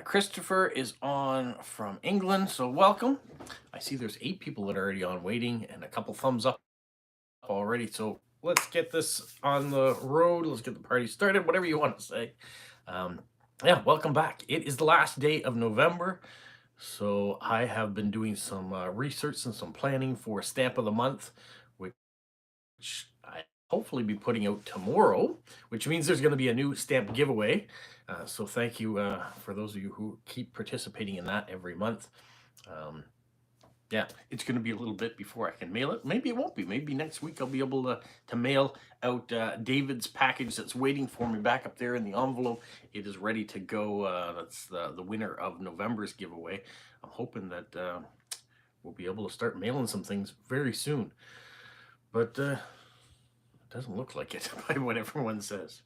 Christopher is on from England, so welcome. I see there's 8 people that are already on waiting and a couple thumbs up already. So let's get this on the road. Let's get the party started, whatever you want to say. Um, yeah, welcome back. It is the last day of November. So I have been doing some research and some planning for Stamp of the Month, which I hopefully be putting out tomorrow, which means there's going to be a new stamp giveaway. So thank you for those of you who keep participating in that every month. Um, yeah, it's going to be a little bit before I can mail it. Maybe it won't be. Maybe next week I'll be able to mail out David's package that's waiting for me back up there in the envelope. It is ready to go. That's the winner of November's giveaway. I'm hoping that we'll be able to start mailing some things very soon. But it doesn't look like it by what everyone says.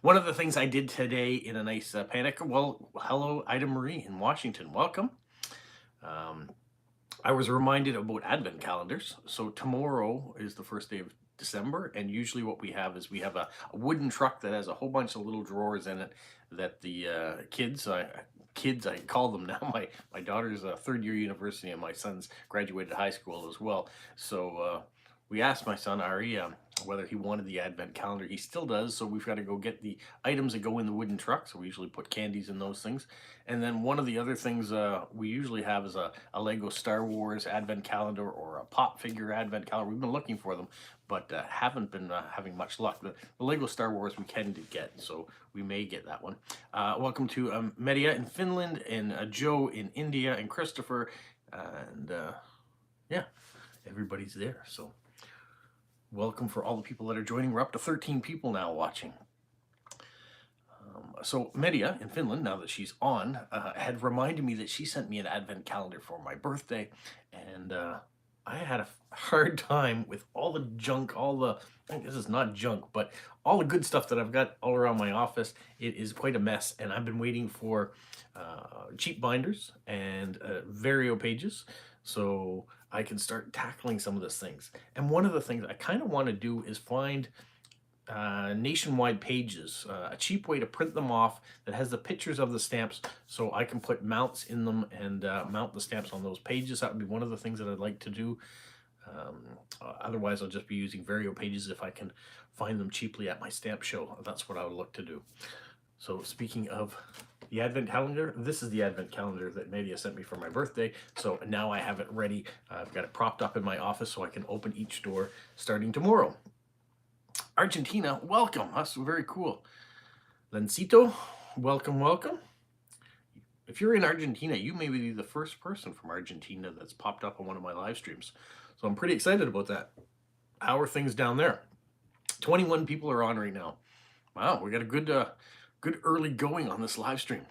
One of the things I did today in a nice panic, well, hello, Ida Marie in Washington. Welcome. Um, I was reminded about advent calendars. So tomorrow is the first day of December, and usually what we have is we have a wooden truck that has a whole bunch of little drawers in it that the kids I call them now. My daughter's a third year university, and my son's graduated high school as well. So we asked my son Ari whether he wanted the advent calendar. He still does, so we've got to go get the items that go in the wooden truck. So we usually put candies in those things. And then one of the other things we usually have is a Lego Star Wars advent calendar or a pop figure advent calendar. We've been looking for them, but haven't been having much luck. The Lego Star Wars we can get, so we may get that one. Welcome to Media in Finland, and Joe in India, and Christopher, and yeah, everybody's there. So welcome for all the people that are joining. We're up to 13 people now watching. So Media in Finland, now that she's on, had reminded me that she sent me an advent calendar for my birthday, and I had a hard time with all the junk, this is not junk, but all the good stuff that I've got all around my office. It is quite a mess, and I've been waiting for cheap binders and Vario pages so I can start tackling some of those things. And one of the things I kind of want to do is find nationwide pages, a cheap way to print them off that has the pictures of the stamps so I can put mounts in them and mount the stamps on those pages. That would be one of the things that I'd like to do. Otherwise, I'll just be using Vario pages if I can find them cheaply at my stamp show. That's what I would look to do. So speaking of the advent calendar, this is the advent calendar that Media sent me for my birthday. So now I have it ready. I've got it propped up in my office so I can open each door starting tomorrow. Argentina, welcome. That's very cool. Lencito, welcome, welcome. If you're in Argentina, you may be the first person from Argentina that's popped up on one of my live streams. So I'm pretty excited about that. How are things down there? 21 people are on right now. Wow, we got a good early going on this live stream.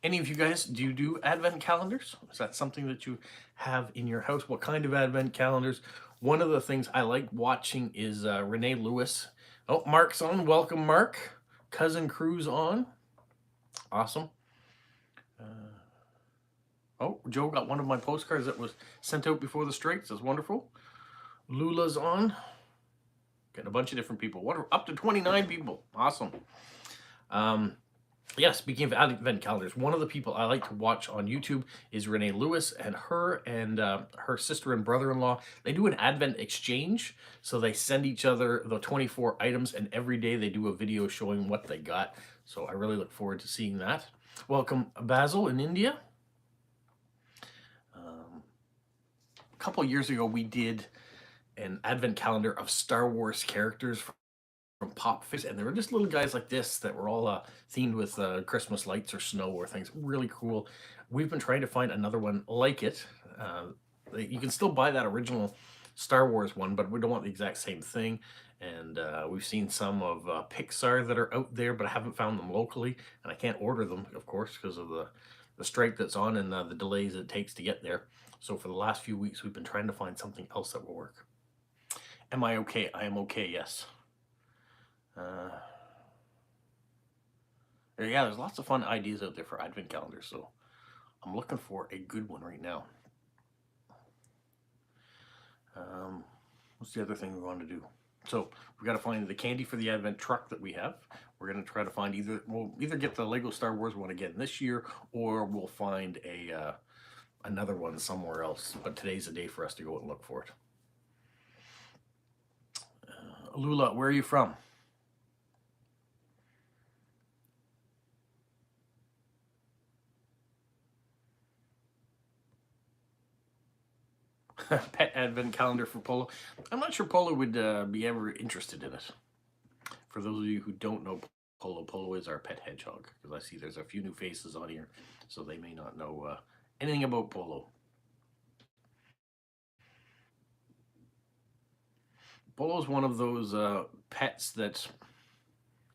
Any of you guys, do you do advent calendars? Is that something that you have in your house? What kind of advent calendars? One of the things I like watching is Renee Lewis. Oh, Mark's on. Welcome, Mark. Cousin Cruz on. Awesome. Oh, Joe got one of my postcards that was sent out before the strikes. That's wonderful. Lula's on. Getting a bunch of different people. What, up to 29 people. Awesome. Yeah, speaking of advent calendars, one of the people I like to watch on YouTube is Renee Lewis, and her sister and brother-in-law, they do an advent exchange. So they send each other the 24 items, and every day they do a video showing what they got. So I really look forward to seeing that. Welcome, Basil in India. A couple years ago, we did an advent calendar of Star Wars characters from Pop Fizz, and there were just little guys like this that were all themed with Christmas lights or snow or things. Really cool. We've been trying to find another one like it. You can still buy that original Star Wars one, but we don't want the exact same thing. And we've seen some of Pixar that are out there, but I haven't found them locally, and I can't order them, of course, because of the strike that's on and the delays it takes to get there. So for the last few weeks, we've been trying to find something else that will work. Am I okay? I am okay, yes. Yeah, there's lots of fun ideas out there for advent calendars, so I'm looking for a good one right now. What's the other thing we want to do? So we got to find the candy for the Advent truck that we have. We're going to try to find we'll either get the Lego Star Wars one again this year, or we'll find another one somewhere else. But today's the day for us to go and look for it. Lula, where are you from? Pet Advent calendar for Polo. I'm not sure Polo would be ever interested in it. For those of you who don't know Polo is our pet hedgehog, because I see there's a few new faces on here, so they may not know anything about Polo. Polo's one of those pets that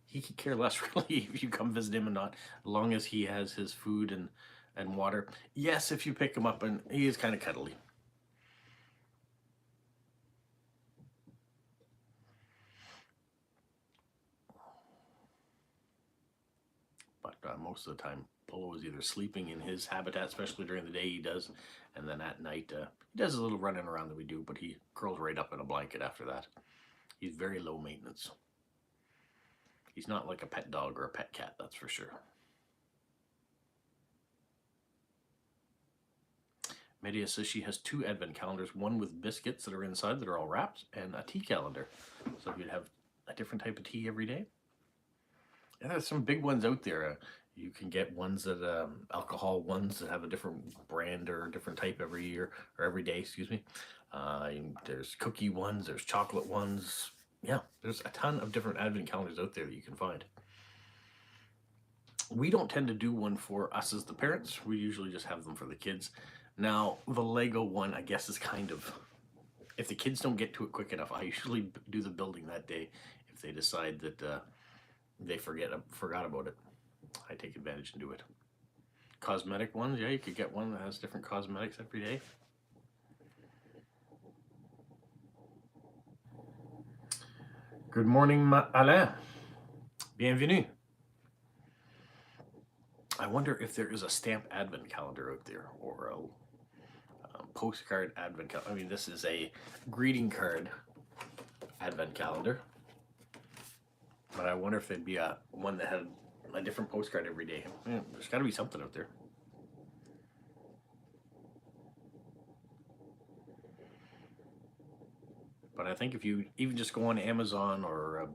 he could care less really if you come visit him or not, as long as he has his food and water. Yes, if you pick him up, and he is kind of cuddly. But most of the time, Polo is either sleeping in his habitat, especially during the day he does, and then at night he does a little running around that we do, but he curls right up in a blanket after that. He's very low maintenance. He's not like a pet dog or a pet cat, that's for sure. Media says she has 2 Advent calendars, one with biscuits that are inside that are all wrapped, and a tea calendar. So you'd have a different type of tea every day. And there's some big ones out there. You can get ones that alcohol ones that have a different brand or a different type every year or every day, excuse me. There's cookie ones, there's chocolate ones. Yeah, there's a ton of different Advent calendars out there that you can find. We don't tend to do one for us as the parents. We usually just have them for the kids. Now, the Lego one, I guess, is kind of, if the kids don't get to it quick enough, I usually do the building that day. If they decide that they forgot about it, I take advantage and do it. Cosmetic ones, yeah, you could get one that has different cosmetics every day. Good morning, Alain. Bienvenue. I wonder if there is a stamp Advent calendar out there, or a postcard Advent calendar. I mean, this is a greeting card Advent calendar, but I wonder if there'd be one that had a different postcard every day. Yeah, there's got to be something out there. But I think if you even just go on Amazon or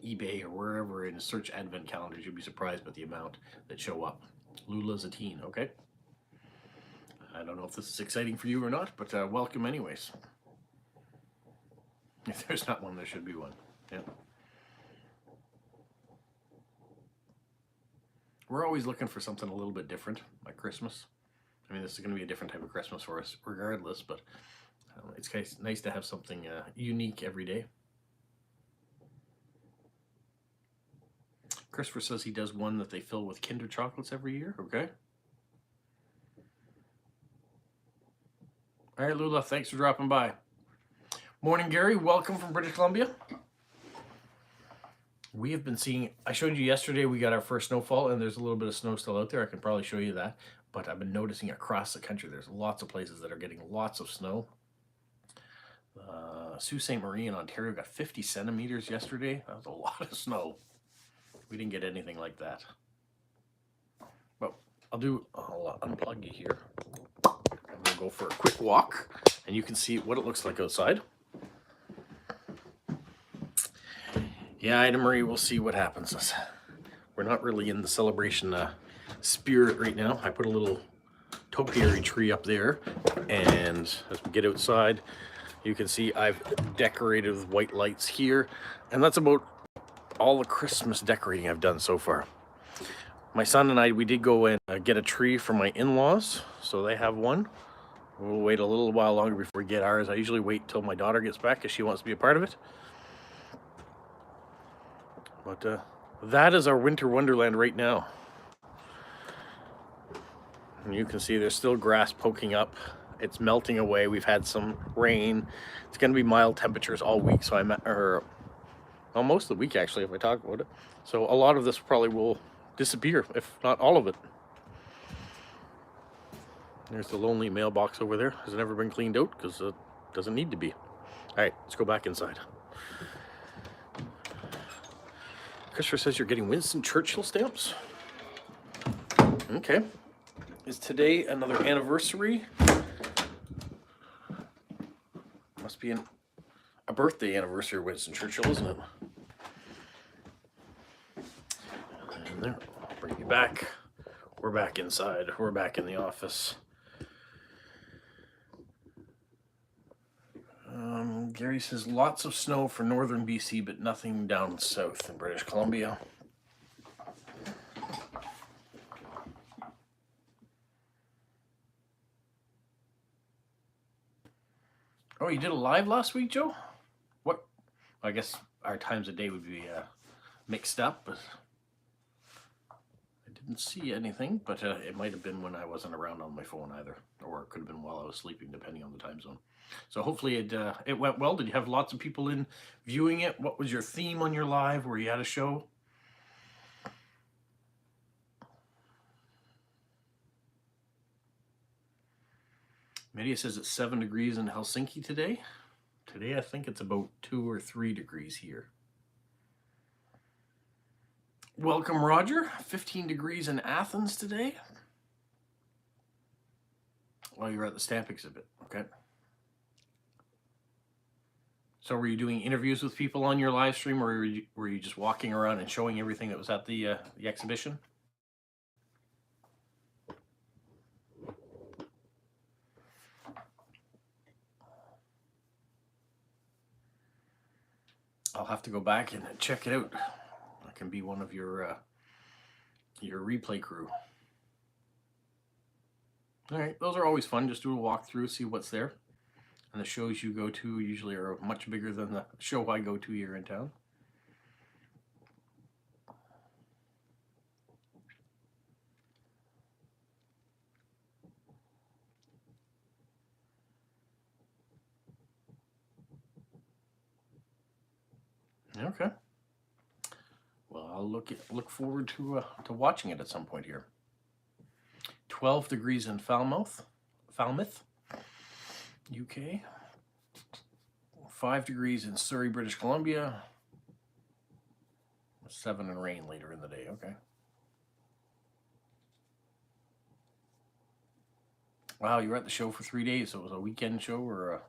eBay or wherever and search Advent calendars, you'll be surprised by the amount that show up. Lula's a teen, okay? I don't know if this is exciting for you or not, but welcome anyways. If there's not one, there should be one. Yeah. We're always looking for something a little bit different, like Christmas. I mean, this is going to be a different type of Christmas for us regardless, but it's nice to have something unique every day. Christopher says he does one that they fill with Kinder chocolates every year. Okay. All right, Lula, thanks for dropping by. Morning, Gary. Welcome from British Columbia. We have been seeing, I showed you yesterday, we got our first snowfall, and there's a little bit of snow still out there. I can probably show you that. But I've been noticing across the country, there's lots of places that are getting lots of snow. Sault Ste. Marie in Ontario got 50 centimeters yesterday. That was a lot of snow. We didn't get anything like that. But I'll unplug you here. I'm going to go for a quick walk, and you can see what it looks like outside. Yeah, Ida Marie, we'll see what happens. We're not really in the celebration spirit right now. I put a little topiary tree up there, and as we get outside, you can see I've decorated with white lights here, and that's about all the Christmas decorating I've done so far. My son and I, we did go and get a tree from my in-laws, so they have one. We'll wait a little while longer before we get ours. I usually wait till my daughter gets back because she wants to be a part of it. But that is our winter wonderland right now. And you can see there's still grass poking up. It's melting away. We've had some rain. It's going to be mild temperatures all week. So well, most of the week actually, if I talk about it. So a lot of this probably will disappear, if not all of it. There's the lonely mailbox over there. Has it never been cleaned out? Because it doesn't need to be. All right, let's go back inside. Christopher says you're getting Winston Churchill stamps. Okay. Is today another anniversary? Must be a birthday anniversary of Winston Churchill, isn't it? And there, I'll bring you back. We're back inside. We're back in the office. Gary says lots of snow for northern BC, but nothing down south in British Columbia. Oh, you did a live last week, Joe? What? I guess our times of day would be mixed up, but I didn't see anything. But it might have been when I wasn't around on my phone either, or it could have been while I was sleeping, depending on the time zone. So hopefully it went well. Did you have lots of people in viewing it? What was your theme on your live where you had a show? Media says it's 7 degrees in Helsinki today. Today I think it's about 2 or 3 degrees here. Welcome, Roger. 15 degrees in Athens today. Well, you're at the stamp exhibit. Okay. So were you doing interviews with people on your live stream, or were you just walking around and showing everything that was at the exhibition? I'll have to go back and check it out. I can be one of your replay crew. All right, those are always fun. Just do a walkthrough, see what's there. And the shows you go to usually are much bigger than the show I go to here in town. Okay. Well, I'll look forward to watching it at some point here. 12 degrees in Falmouth, UK. 5 degrees in Surrey, British Columbia. 7 and rain later in the day. Okay. Wow, you were at the show for 3 days. So it was a weekend show or a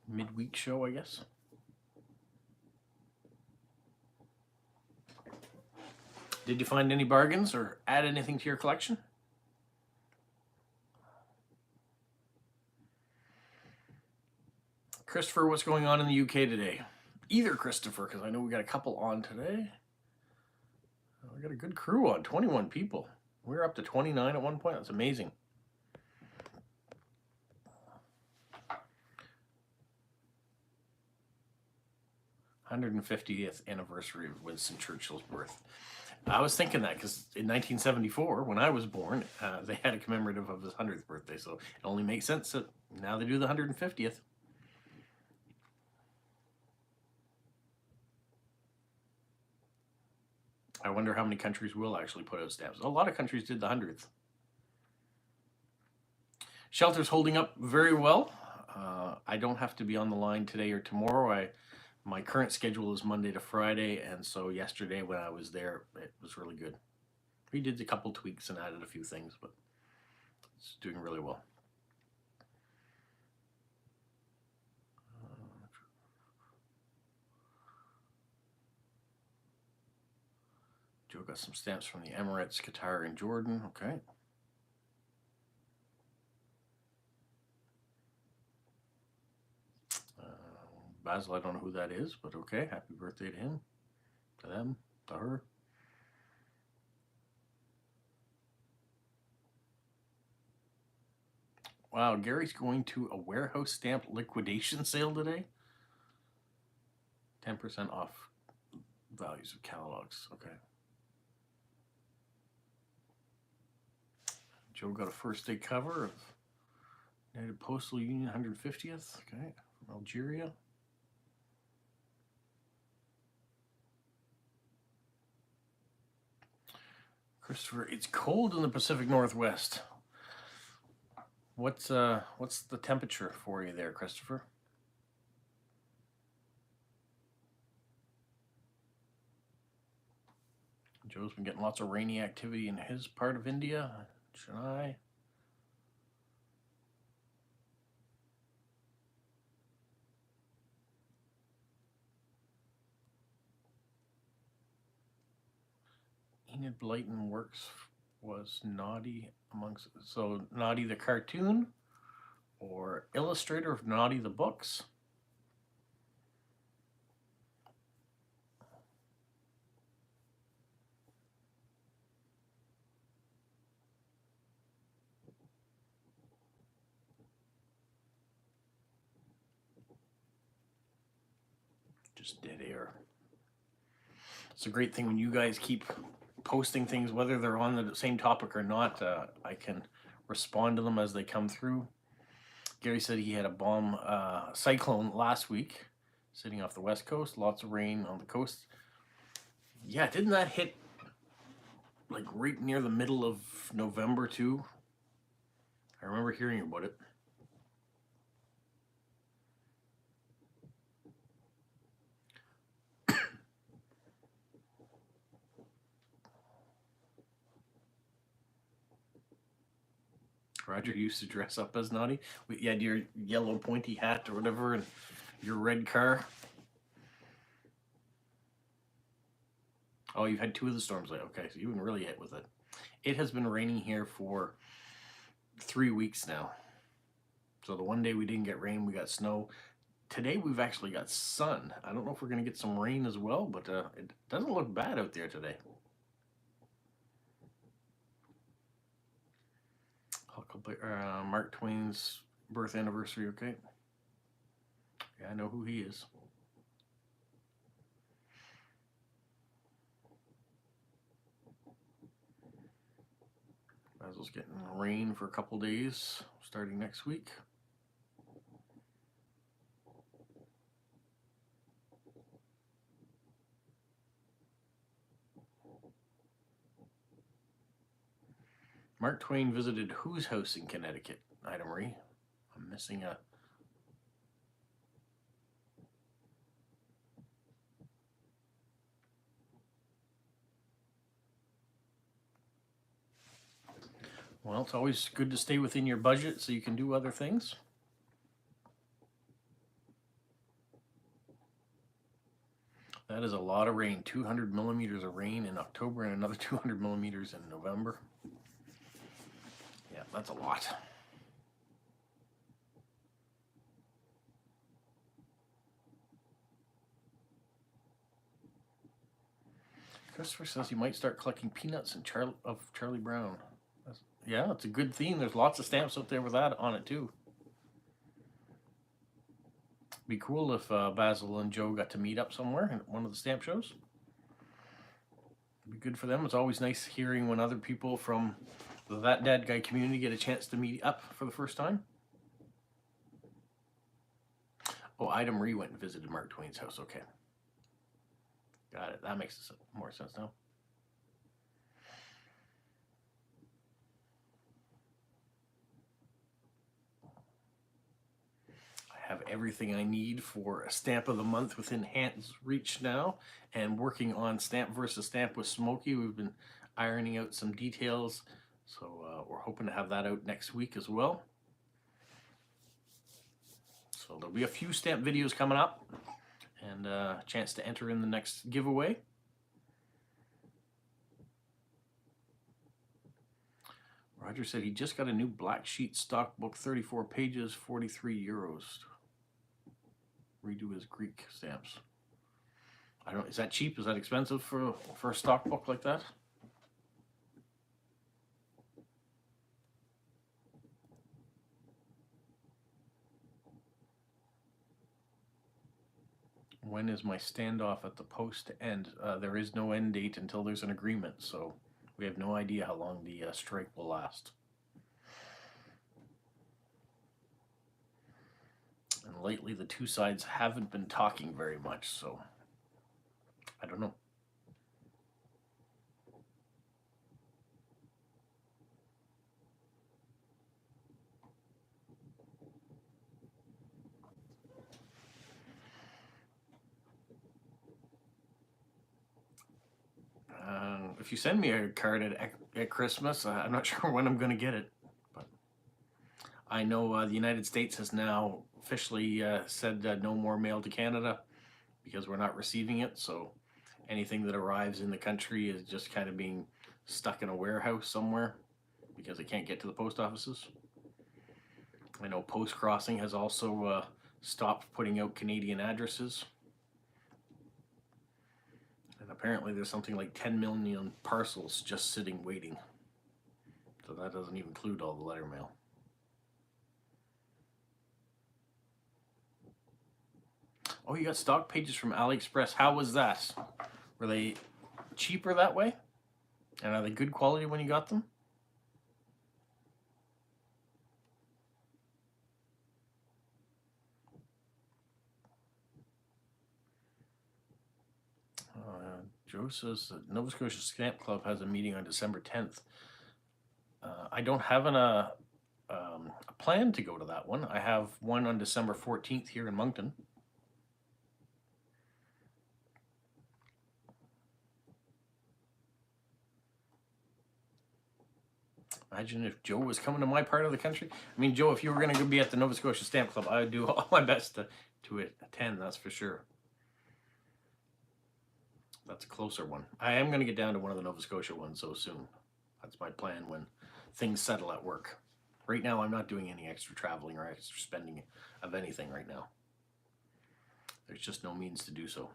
midweek show, I guess. Did you find any bargains or add anything to your collection? Christopher, what's going on in the UK today? Either Christopher, because I know we got a couple on today. We got a good crew on, 21 people. We were up to 29 at one point. That's amazing. "150th anniversary of Winston Churchill's birth." I was thinking that because in 1974, when I was born, they had a commemorative of his 100th birthday. So it only makes sense that now they do the 150th. I wonder how many countries will actually put out stamps. A lot of countries did the 100th. Shelter's holding up very well. I don't have to be on the line today or tomorrow. My current schedule is Monday to Friday, and so yesterday when I was there, it was really good. We did a couple tweaks and added a few things, but it's doing really well. Joe got some stamps from the Emirates, Qatar, and Jordan. Okay. Basil, I don't know who that is, but okay. Happy birthday to him, to them, to her. Wow, Gary's going to a warehouse stamp liquidation sale today. 10% off values of catalogs. Okay. Joe got a first day cover of United Postal Union 150th. Okay, from Algeria. Christopher, it's cold in the Pacific Northwest. What's the temperature for you there, Christopher? Joe's been getting lots of rainy activity in his part of India. Chennai. Enid Blyton was Noddy amongst, so Noddy the cartoon or illustrator of Noddy the books. Just dead air. It's a great thing when you guys keep posting things, whether they're on the same topic or not. I can respond to them as they come through. Gary said he had a bomb cyclone last week sitting off the west coast. Lots of rain on the coast. Yeah, didn't that hit like right near the middle of November too? I remember hearing about it. Roger used to dress up as Noddy. You had your yellow pointy hat or whatever, and your red car. Oh, you've had two of the storms. Okay, so you've been really hit with it. It has been raining here for 3 weeks now. So the one day we didn't get rain, we got snow. Today we've actually got sun. I don't know if we're going to get some rain as well, but it doesn't look bad out there today. Mark Twain's birth anniversary, okay? Yeah, I know who he is. Basil's getting rain for a couple days, starting next week. Mark Twain visited whose house in Connecticut, Ida Marie? I'm missing a... Well, it's always good to stay within your budget so you can do other things. That is a lot of rain. 200 millimeters of rain in October and another 200 millimeters in November. Yeah, that's a lot. Christopher says he might start collecting peanuts and Charlie Brown. Yeah, it's a good theme. There's lots of stamps out there with that on it too. Be cool if Basil and Joe got to meet up somewhere in one of the stamp shows. Be good for them. It's always nice hearing when other people from the That Dad Guy community get a chance to meet up for the first time. Oh, Ida Marie went and visited Mark Twain's house. Okay. Got it. That makes more sense now. I have everything I need for a stamp of the month within hand's reach now, and working on Stamp versus Stamp with Smokey. We've been ironing out some details, so we're hoping to have that out next week as well. So there'll be a few stamp videos coming up, and a chance to enter in the next giveaway. Roger said he just got a new black sheet stock book, 34 pages, 43 euros. Redo his Greek stamps. I don't. Is that cheap? Is that expensive for a stock book like that? When is my standoff at the post end? There is no end date until there's an agreement, so we have no idea how long the strike will last. And lately the two sides haven't been talking very much, so I don't know. if you send me a card at Christmas, I'm not sure when I'm going to get it. But I know the United States has now officially said no more mail to Canada because we're not receiving it. So anything that arrives in the country is just kind of being stuck in a warehouse somewhere because it can't get to the post offices. I know Post Crossing has also stopped putting out Canadian addresses. And apparently there's something like 10 million parcels just sitting waiting. So that doesn't even include all the letter mail. Oh, you got stock pages from AliExpress. How was that? Were they cheaper that way? And are they good quality when you got them? Joe says that Nova Scotia Stamp Club has a meeting on December 10th. I don't have a plan to go to that one. I have one on December 14th here in Moncton. Imagine if Joe was coming to my part of the country. I mean, Joe, if you were going to be at the Nova Scotia Stamp Club, I would do all my best to attend, that's for sure. That's a closer one. I am going to get down to one of the Nova Scotia ones so soon. That's my plan when things settle at work. Right now, I'm not doing any extra traveling or extra spending of anything right now. There's just no means to do so.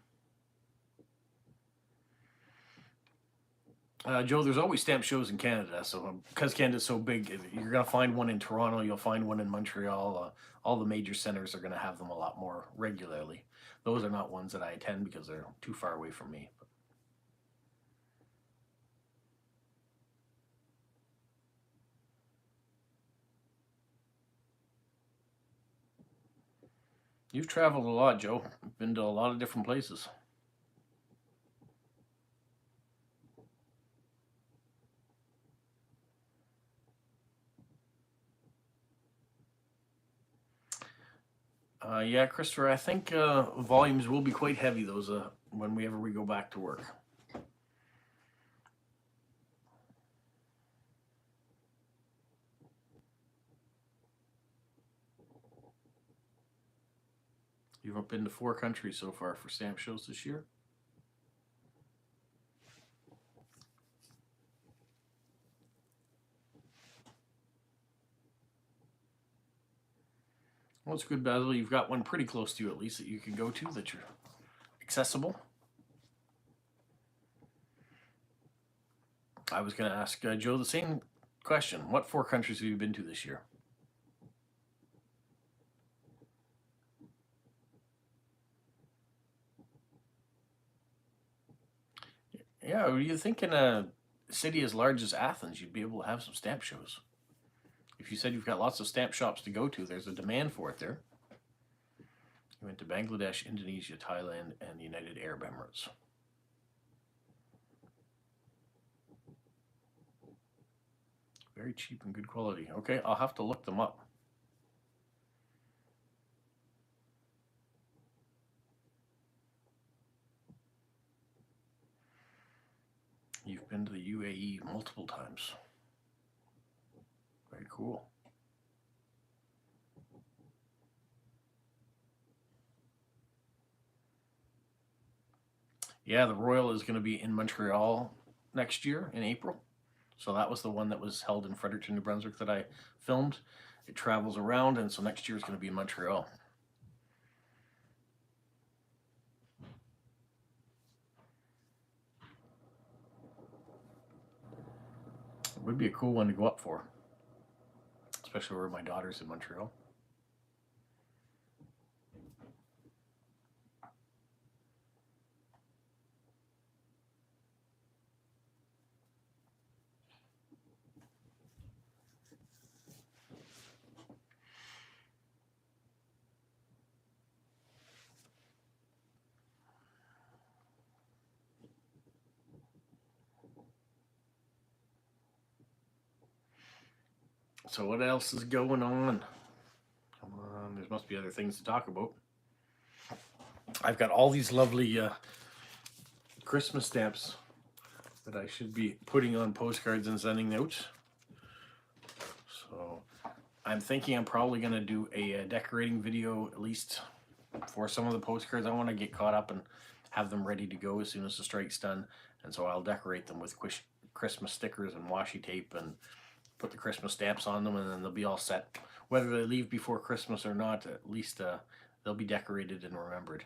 Joe, there's always stamp shows in Canada, so because Canada's so big, you're going to find one in Toronto, you'll find one in Montreal. All the major centers are going to have them a lot more regularly. Those are not ones that I attend because they're too far away from me. You've traveled a lot, Joe. You've been to a lot of different places. Yeah, Christopher, I think volumes will be quite heavy those whenever we go back to work. You've been to 4 countries so far for stamp shows this year. Well, it's good, Basil. You've got one pretty close to you, at least, that you can go to, that you're accessible. I was going to ask Joe the same question. What 4 countries have you been to this year? Yeah, you think in a city as large as Athens, you'd be able to have some stamp shows. If you said you've got lots of stamp shops to go to, there's a demand for it there. You went to Bangladesh, Indonesia, Thailand, and the United Arab Emirates. Very cheap and good quality. Okay, I'll have to look them up. You've been to the UAE multiple times. Very cool. Yeah, the Royal is going to be in Montreal next year in April. So that was the one that was held in Fredericton, New Brunswick that I filmed. It travels around, and so next year is going to be in Montreal. It would be a cool one to go up for, especially where my daughter's in Montreal. So what else is going on? Come on, there must be other things to talk about. I've got all these lovely Christmas stamps that I should be putting on postcards and sending out. So I'm thinking I'm probably going to do a decorating video, at least for some of the postcards. I want to get caught up and have them ready to go as soon as the strike's done. And so I'll decorate them with Christmas stickers and washi tape and put the Christmas stamps on them, and then they'll be all set. Whether they leave before Christmas or not, at least they'll be decorated and remembered.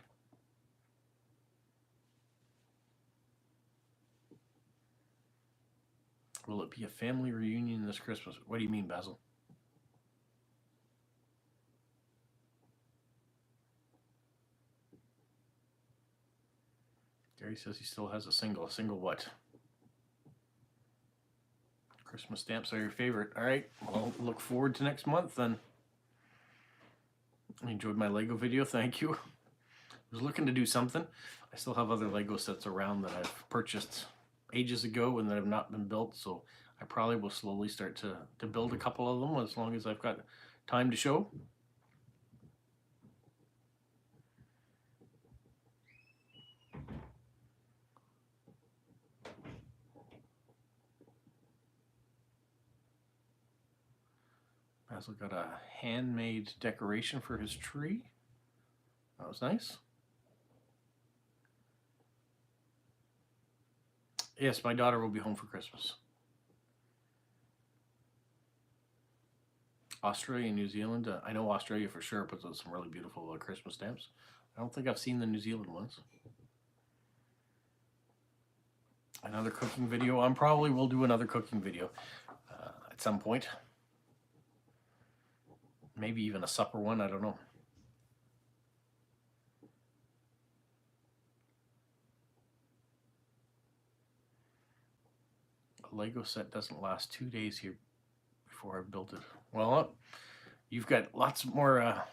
Will it be a family reunion this Christmas? What do you mean, Basil? Gary says he still has a single. A single what? Christmas stamps are your favorite. All right, well, look forward to next month then. I enjoyed my Lego video, thank you. I was looking to do something. I still have other Lego sets around that I've purchased ages ago and that have not been built, so I probably will slowly start to build a couple of them as long as I've got time to show. Basil got a handmade decoration for his tree. That was nice. Yes, my daughter will be home for Christmas. Australia and New Zealand. I know Australia for sure puts out some really beautiful Christmas stamps. I don't think I've seen the New Zealand ones. Another cooking video. I probably will do another cooking video at some point. Maybe even a supper one, I don't know. A Lego set doesn't last 2 days here before I built it. Well, you've got lots more,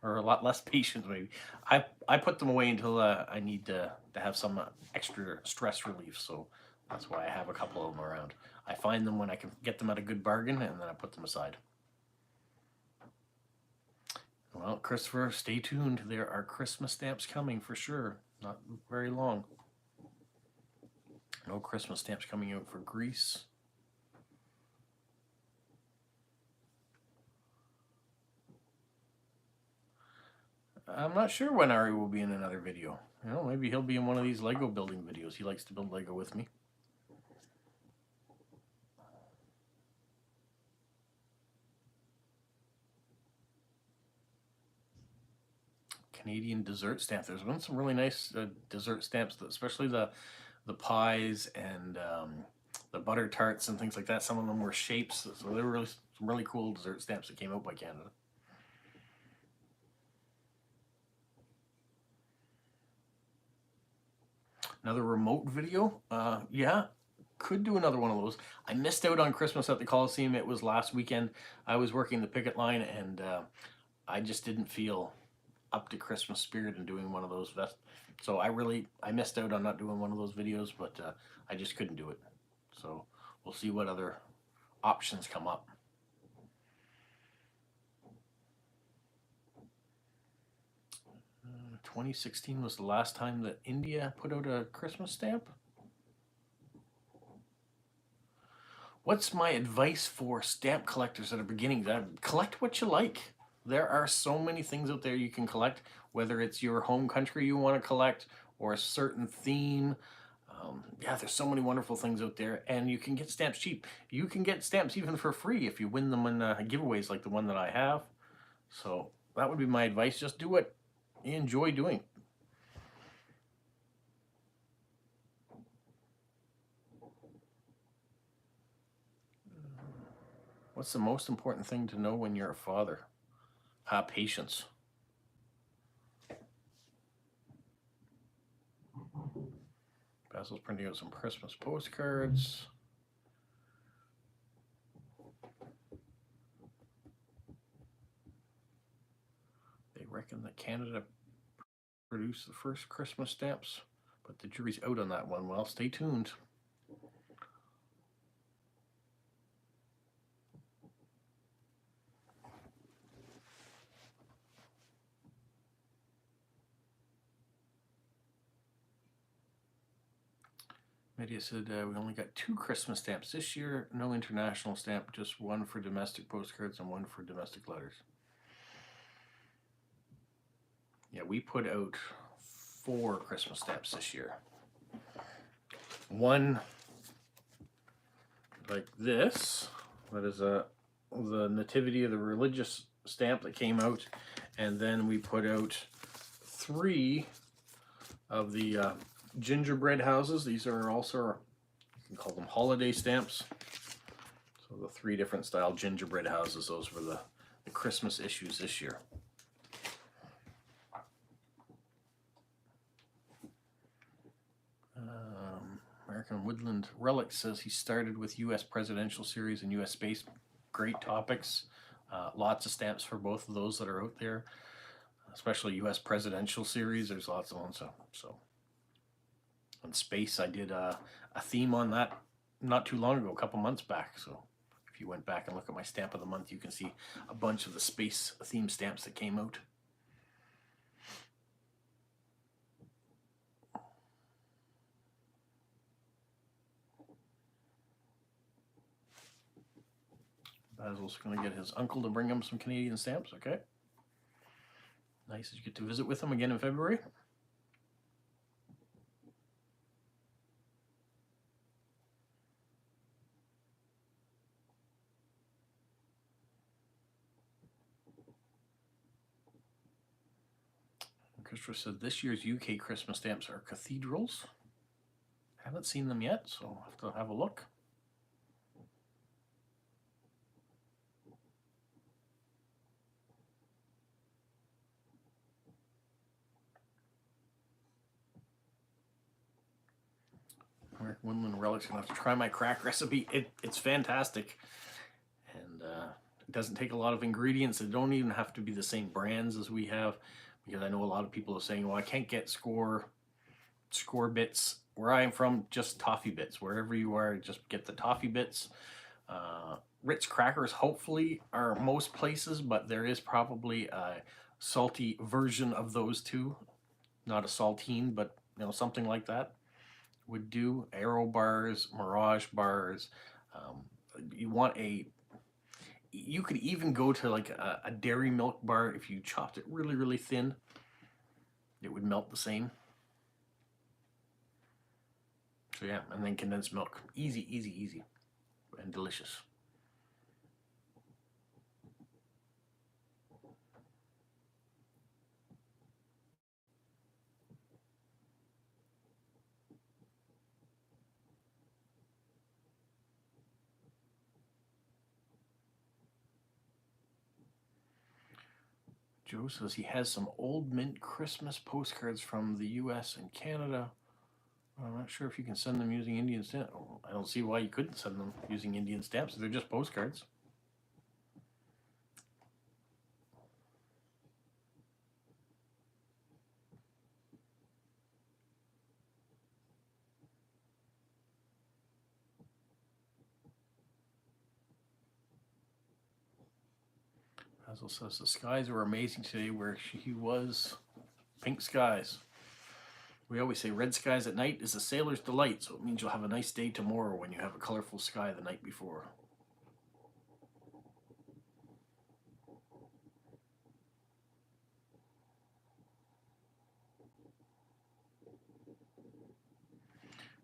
or a lot less patience maybe. I put them away until I need to have some extra stress relief, so that's why I have a couple of them around. I find them when I can get them at a good bargain, and then I put them aside. Well, Christopher, stay tuned. There are Christmas stamps coming for sure. Not very long. No Christmas stamps coming out for Greece. I'm not sure when Ari will be in another video. You know, maybe he'll be in one of these Lego building videos. He likes to build Lego with me. Canadian dessert stamp. There's been some really nice dessert stamps, especially the pies and the butter tarts and things like that. Some of them were shapes, so they were really some really cool dessert stamps that came out by Canada. Another remote video. Yeah, could do another one of those. I missed out on Christmas at the Coliseum. It was last weekend. I was working the picket line, and I just didn't feel up to Christmas spirit and doing one of those so I missed out on not doing one of those videos, but I just couldn't do it. So we'll see what other options come up. 2016 was the last time that India put out a Christmas stamp. What's my advice for stamp collectors that are beginning? Collect what you like. There are so many things out there you can collect, whether it's your home country you want to collect or a certain theme. Yeah, there's so many wonderful things out there, and you can get stamps cheap. You can get stamps even for free if you win them in giveaways like the one that I have. So that would be my advice. Just do what you enjoy doing. What's the most important thing to know when you're a father? Patience. Basil's printing out some Christmas postcards. They reckon that Canada produced the first Christmas stamps, but the jury's out on that one. Well, stay tuned. Media said we only got 2 Christmas stamps this year. No international stamp, just one for domestic postcards and one for domestic letters. Yeah, we put out 4 Christmas stamps this year. One like this, that is the Nativity of the Religious stamp that came out, and then we put out 3 of the gingerbread houses. These are also, you can call them holiday stamps. So the 3 different style gingerbread houses, those were the Christmas issues this year. American Woodland Relic says he started with U.S. presidential series and U.S. space. Great topics. Lots of stamps for both of those that are out there, especially U.S. presidential series. There's lots of ones. So on space, I did a theme on that not too long ago, a couple months back. So if you went back and look at my stamp of the month, you can see a bunch of the space theme stamps that came out. Basil's going to get his uncle to bring him some Canadian stamps, okay? Nice that you get to visit with him again in February. Christopher said this year's UK Christmas stamps are cathedrals. Haven't seen them yet, so I'll have to have a look. American Woodland Relic's gonna have to try my crack recipe. It's fantastic, and it doesn't take a lot of ingredients. They don't even have to be the same brands as we have, because I know a lot of people are saying, well, I can't get score bits where I am from, just toffee bits. Wherever you are, just get the toffee bits. Ritz crackers hopefully are most places, but there is probably a salty version of those too. Not a saltine, but you know, something like that would do. Aero bars, Mirage bars. You want you could even go to like a dairy milk bar. If you chopped it really, really thin, it would melt the same. So yeah, and then condensed milk. Easy, easy, easy, and delicious. Joe says he has some old mint Christmas postcards from the US and Canada. I'm not sure if you can send them using Indian stamps. I don't see why you couldn't send them using Indian stamps. They're just postcards. Basil says the skies were amazing today where he was. Pink skies. We always say red skies at night is a sailor's delight, so it means you'll have a nice day tomorrow when you have a colorful sky the night before.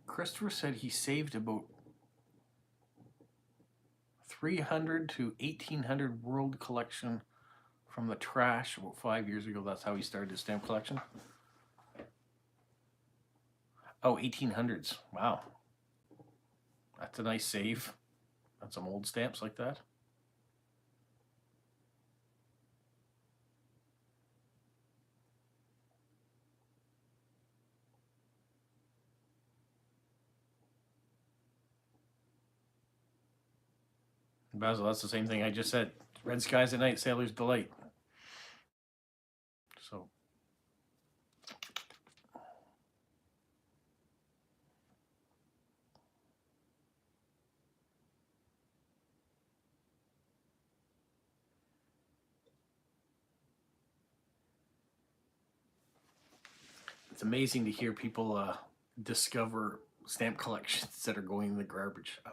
Christopher said he saved about 300 to 1800 world collection from the trash about 5 years ago. That's how he started his stamp collection. Oh, 1800s. Wow. That's a nice save on some old stamps like that. Basil, that's the same thing I just said. Red skies at night, sailor's delight. So it's amazing to hear people discover stamp collections that are going in the garbage. I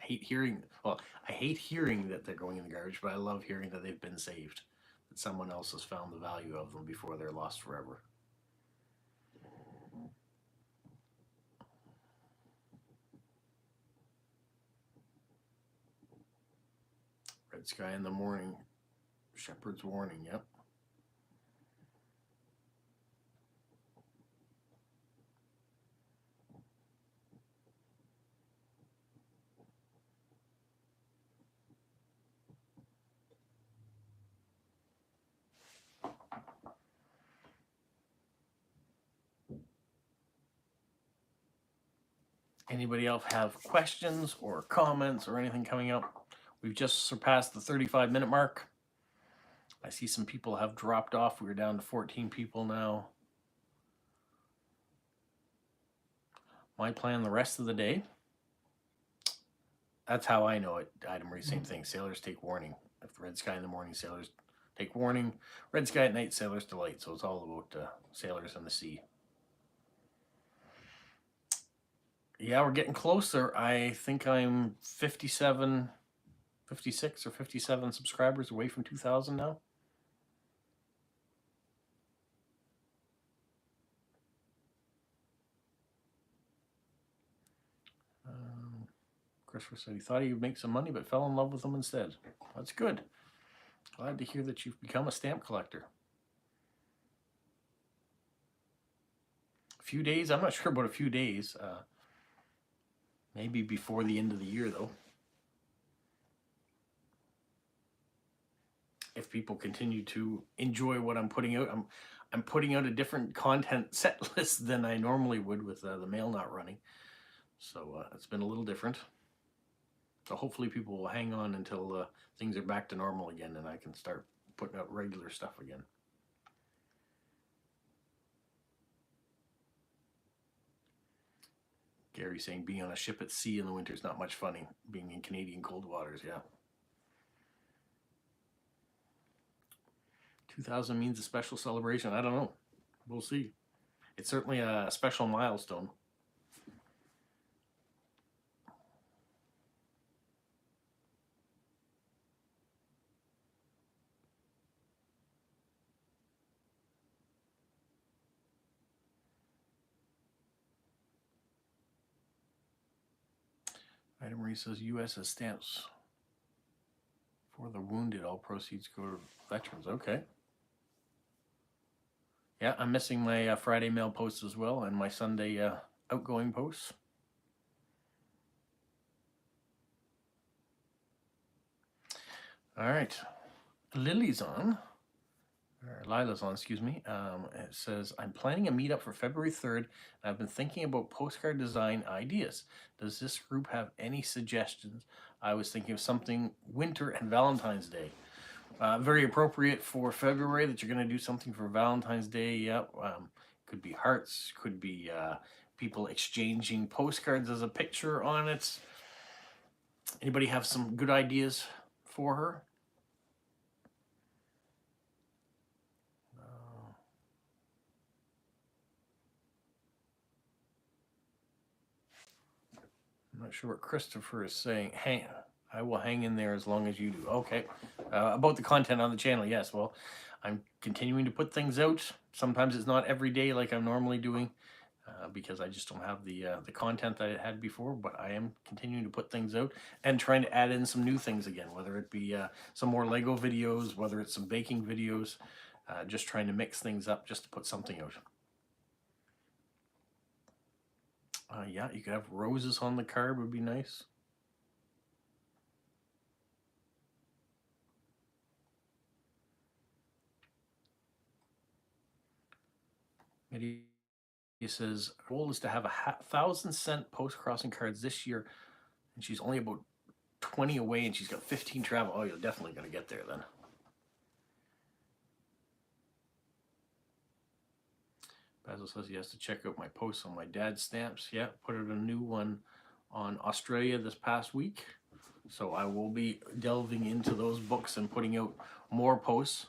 hate hearing, well, I hate hearing that they're going in the garbage, but I love hearing that they've been saved, that someone else has found the value of them before they're lost forever. Red Sky in the Morning, Shepherd's Warning, yep. Anybody else have questions or comments or anything coming up? We've just surpassed the 35-minute mark. I see some people have dropped off. We're down to 14 people now. My plan the rest of the day. That's how I know it. Item Marie, same thing. Sailors take warning. If the red sky in the morning, sailors take warning. Red sky at night, sailors delight. So it's all about sailors and the sea. Yeah, we're getting closer. I think I'm 57, 56 or 57 subscribers away from 2,000 now. Christopher said he thought he would make some money, but fell in love with them instead. That's good. Glad to hear that you've become a stamp collector. A few days. I'm not sure about a few days. Maybe before the end of the year, though. If people continue to enjoy what I'm putting out, I'm putting out a different content set list than I normally would with the mail not running. So it's been a little different. So hopefully people will hang on until things are back to normal again and I can start putting out regular stuff again. Gary saying being on a ship at sea in the winter is not much funny. Being in Canadian cold waters, yeah. 2,000 means a special celebration. I don't know. We'll see. It's certainly a special milestone. Item Marie says U.S. has stamps for the wounded. All proceeds go to veterans. Okay. Yeah, I'm missing my Friday mail posts as well and my Sunday outgoing posts. All right. Lily's on. Or Lila's on, excuse me. It says, I'm planning a meetup for February 3rd, and I've been thinking about postcard design ideas. Does this group have any suggestions? I was thinking of something winter and Valentine's Day. Very appropriate for February that you're going to do something for Valentine's Day. Yeah, could be hearts, could be people exchanging postcards as a picture on it. Anybody have some good ideas for her? I'm not sure what Christopher is saying. Hang, I will hang in there as long as you do. Okay. About the content on the channel, yes. Well, I'm continuing to put things out. Sometimes it's not every day like I'm normally doing because I just don't have the content that I had before. But I am continuing to put things out and trying to add in some new things again, whether it be some more Lego videos, whether it's some baking videos, just trying to mix things up just to put something out. Yeah, you could have roses on the card would be nice. He says, goal is to have 1,000-cent post-crossing cards this year, and she's only about 20 away, and she's got 15 travel. Oh, you're definitely going to get there then. Basil says he has to check out my posts on my dad's stamps. Yeah, put out a new one on Australia this past week. So I will be delving into those books and putting out more posts.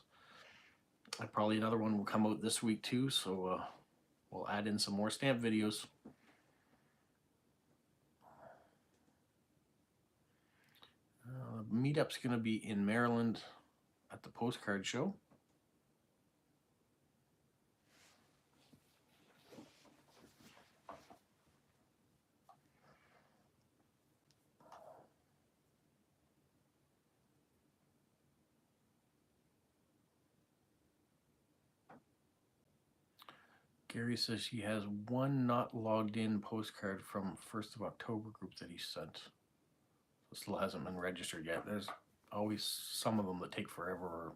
Probably another one will come out this week too, so we'll add in some more stamp videos. meetup's going to be in Maryland at the postcard show. Gary says she has one not logged in postcard from 1st of October group that he sent. It still hasn't been registered yet. There's always some of them that take forever or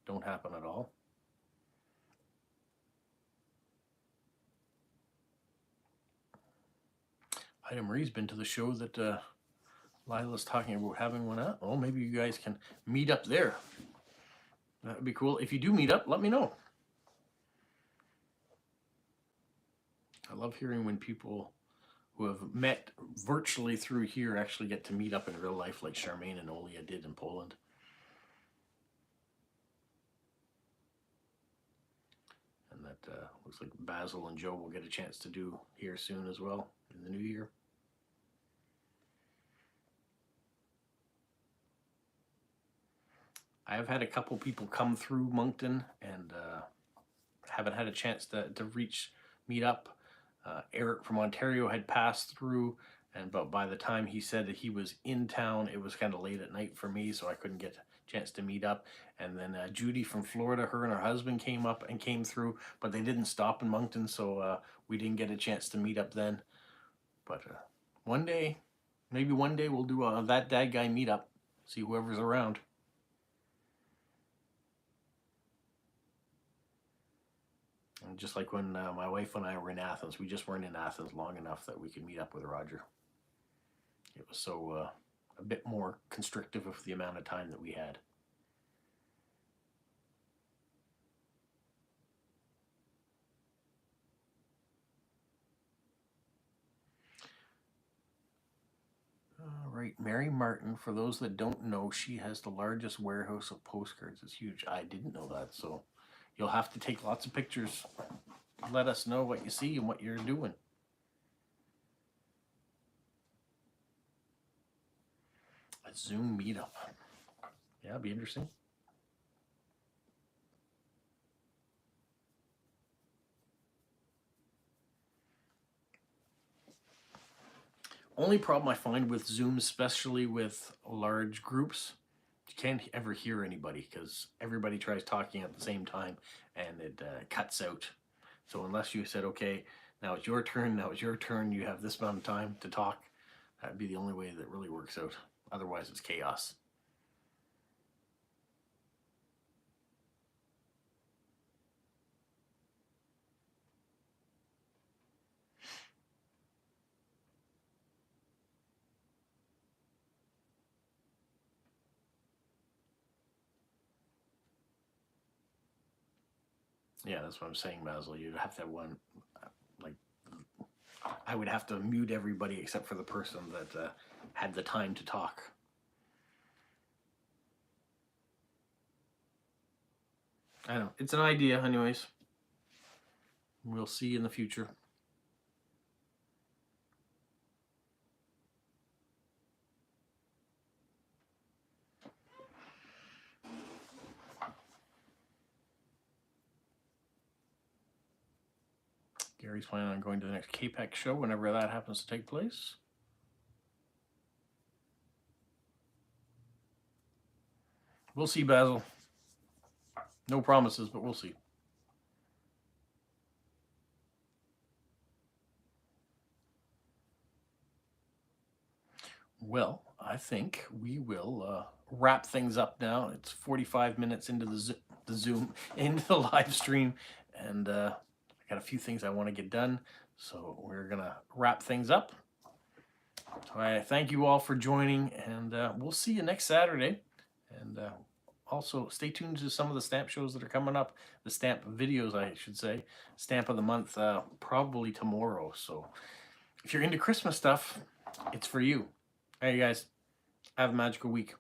don't happen at all. Ida Marie's been to the show that Lila's talking about having one at. Oh, maybe you guys can meet up there. That would be cool. If you do meet up, let me know. I love hearing when people who have met virtually through here actually get to meet up in real life, like Charmaine and Olia did in Poland. And that looks like Basil and Joe will get a chance to do here soon as well in the new year. I have had a couple people come through Moncton and haven't had a chance to meet up. Eric from Ontario had passed through, but by the time he said that he was in town, it was kind of late at night for me, so I couldn't get a chance to meet up. And then Judy from Florida, her and her husband came up and came through, but they didn't stop in Moncton, so we didn't get a chance to meet up then. But one day, maybe one day we'll do a That Dad Guy meetup, see whoever's around. And just like when my wife and I were in Athens, we just weren't in Athens long enough that we could meet up with Roger. It was so a bit more constrictive of the amount of time that we had. All right, Mary Martin, for those that don't know, she has the largest warehouse of postcards. It's huge. I didn't know that, so you'll have to take lots of pictures. Let us know what you see and what you're doing. A Zoom meetup. Yeah, it'd be interesting. Only problem I find with Zoom, especially with large groups, you can't ever hear anybody because everybody tries talking at the same time and it cuts out. So unless you said, okay, now it's your turn, you have this amount of time to talk, that'd be the only way that really works out. Otherwise, it's chaos. Yeah, that's what I'm saying, Basil. You'd have to have one, like, I would have to mute everybody except for the person that had the time to talk. I don't know. It's an idea, anyways. We'll see in the future. Gary's planning on going to the next CAPEX show whenever that happens to take place. We'll see, Basil. No promises, but we'll see. Well, I think we will wrap things up now. It's 45 minutes into the Zoom, into the live stream, and I got a few things I want to get done, so we're going to wrap things up. So I thank you all for joining, and we'll see you next Saturday. And also, stay tuned to some of the stamp shows that are coming up, the stamp videos, I should say. Stamp of the month, probably tomorrow. So if you're into Christmas stuff, it's for you. All right, guys, have a magical week.